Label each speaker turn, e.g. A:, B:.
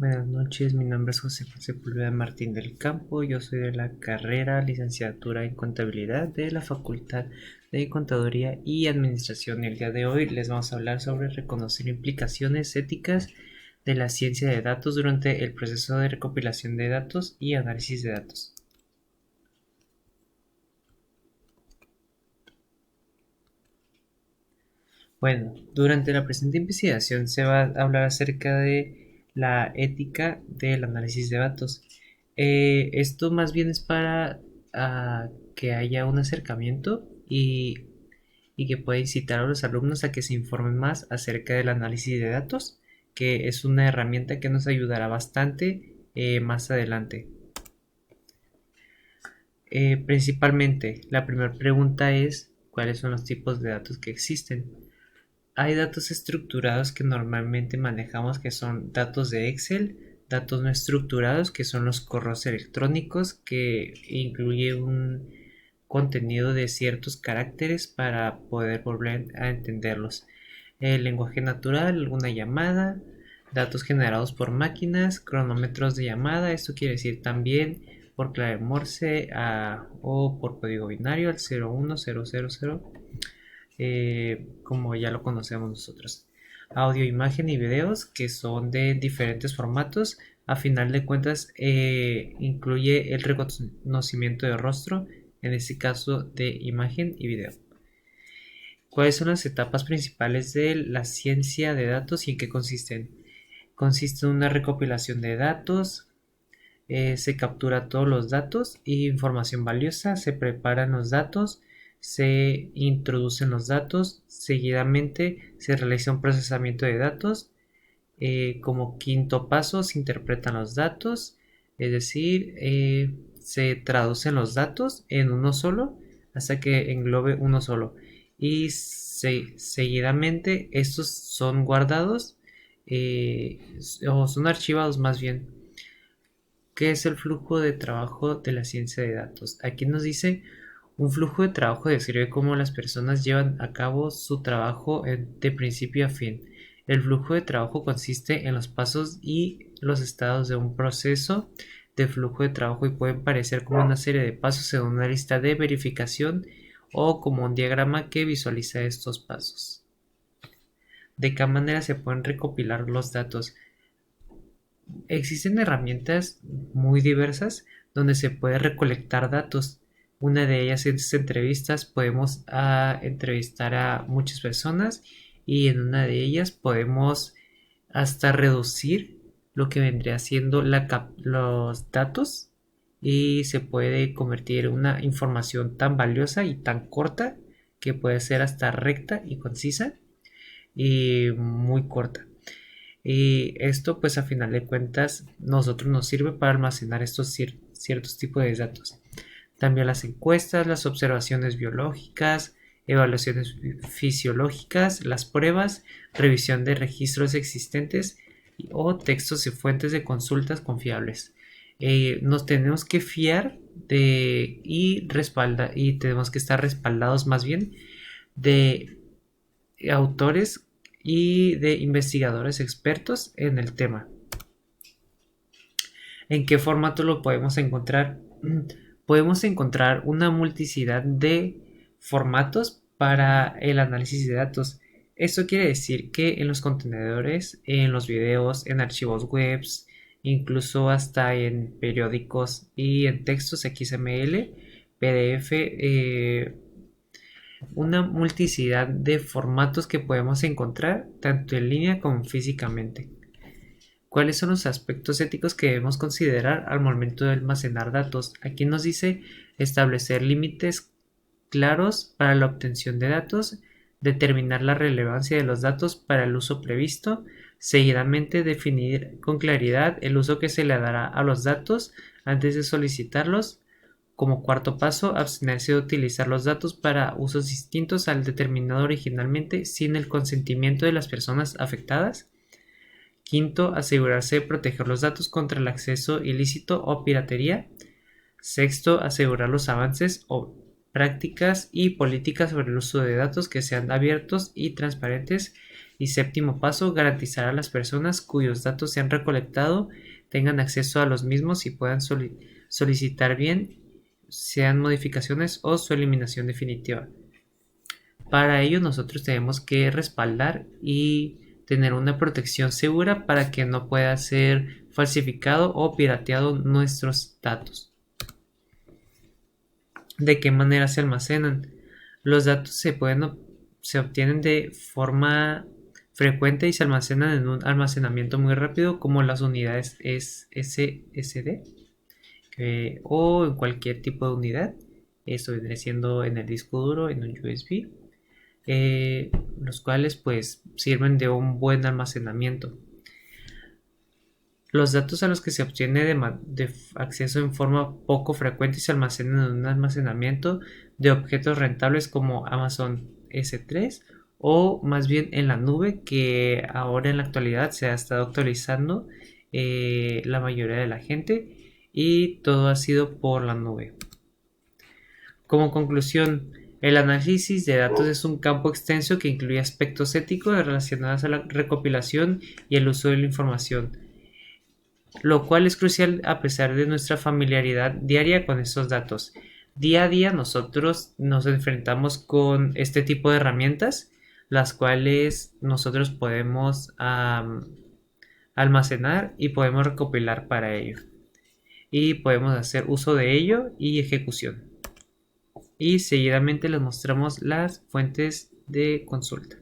A: Buenas noches, mi nombre es José Sepúlveda Martín del Campo, yo soy de la carrera Licenciatura en Contabilidad de la Facultad de Contaduría y Administración. El día de hoy les vamos a hablar sobre reconocer implicaciones éticas de la ciencia de datos durante el proceso de recopilación de datos y análisis de datos. Bueno, durante la presente investigación se va a hablar acerca de la ética del análisis de datos. Esto más bien es para que haya un acercamiento y que pueda incitar a los alumnos a que se informen más acerca del análisis de datos, que es una herramienta que nos ayudará bastante más adelante. Principalmente, la primera pregunta es ¿cuáles son los tipos de datos que existen? Hay datos estructurados que normalmente manejamos que son datos de Excel, datos no estructurados que son los correos electrónicos que incluye un contenido de ciertos caracteres para poder volver a entenderlos. El lenguaje natural, una llamada, datos generados por máquinas, cronómetros de llamada, esto quiere decir también por clave Morse o por código binario al 01000, como ya lo conocemos nosotros. Audio, imagen y videos que son de diferentes formatos. A final de cuentas, incluye el reconocimiento de rostro, en este caso de imagen y video. ¿Cuáles son las etapas principales de la ciencia de datos y en qué consisten? Consiste en una recopilación de datos, se captura todos los datos y información valiosa, se preparan los datos, se introducen los datos, seguidamente se realiza un procesamiento de datos, como quinto paso se interpretan los datos, es decir, se traducen los datos en uno solo hasta que englobe uno solo y seguidamente estos son guardados o son archivados más bien. ¿Qué es el flujo de trabajo de la ciencia de datos? Aquí nos dice un flujo de trabajo describe cómo las personas llevan a cabo su trabajo de principio a fin. El flujo de trabajo consiste en los pasos y los estados de un proceso de flujo de trabajo y pueden parecer como una serie de pasos en una lista de verificación o como un diagrama que visualiza estos pasos. ¿De qué manera se pueden recopilar los datos? Existen herramientas muy diversas donde se puede recolectar datos. Una de ellas es entrevistas. Podemos entrevistar a muchas personas y en una de ellas podemos hasta reducir lo que vendría siendo los datos y se puede convertir en una información tan valiosa y tan corta que puede ser hasta recta y concisa y muy corta. Y esto pues a final de cuentas nosotros nos sirve para almacenar estos ciertos tipos de datos. También las encuestas, las observaciones biológicas, evaluaciones fisiológicas, las pruebas, revisión de registros existentes o textos y fuentes de consultas confiables. Nos tenemos que fiar y tenemos que estar respaldados más bien de autores y de investigadores expertos en el tema. ¿En qué formato lo podemos encontrar? Podemos encontrar una multiplicidad de formatos para el análisis de datos. Esto quiere decir que en los contenedores, en los videos, en archivos webs, incluso hasta en periódicos y en textos XML, PDF, una multiplicidad de formatos que podemos encontrar tanto en línea como físicamente. ¿Cuáles son los aspectos éticos que debemos considerar al momento de almacenar datos? Aquí nos dice establecer límites claros para la obtención de datos, determinar la relevancia de los datos para el uso previsto, seguidamente definir con claridad el uso que se le dará a los datos antes de solicitarlos. Como cuarto paso, abstenerse de utilizar los datos para usos distintos al determinado originalmente sin el consentimiento de las personas afectadas. Quinto, asegurarse de proteger los datos contra el acceso ilícito o piratería. Sexto, asegurar los avances o prácticas y políticas sobre el uso de datos que sean abiertos y transparentes. Y séptimo paso, garantizar a las personas cuyos datos se han recolectado tengan acceso a los mismos y puedan solicitar bien, sean modificaciones o su eliminación definitiva. Para ello nosotros tenemos que respaldar y tener una protección segura para que no pueda ser falsificado o pirateado nuestros datos. ¿De qué manera se almacenan? Los datos se obtienen de forma frecuente y se almacenan en un almacenamiento muy rápido como las unidades SSD o en cualquier tipo de unidad. Esto viene siendo en el disco duro, en un USB, los cuales pues sirven de un buen almacenamiento. Los datos a los que se obtiene de acceso en forma poco frecuente se almacenan en un almacenamiento de objetos rentables como Amazon S3 o más bien en la nube, que ahora en la actualidad se ha estado actualizando la mayoría de la gente, y todo ha sido por la nube. Como conclusión, el análisis de datos es un campo extenso que incluye aspectos éticos relacionados a la recopilación y el uso de la información, lo cual es crucial a pesar de nuestra familiaridad diaria con estos datos. Día a día nosotros nos enfrentamos con este tipo de herramientas, las cuales nosotros podemos almacenar y podemos recopilar para ello. Y podemos hacer uso de ello y ejecución. Y seguidamente les mostramos las fuentes de consulta.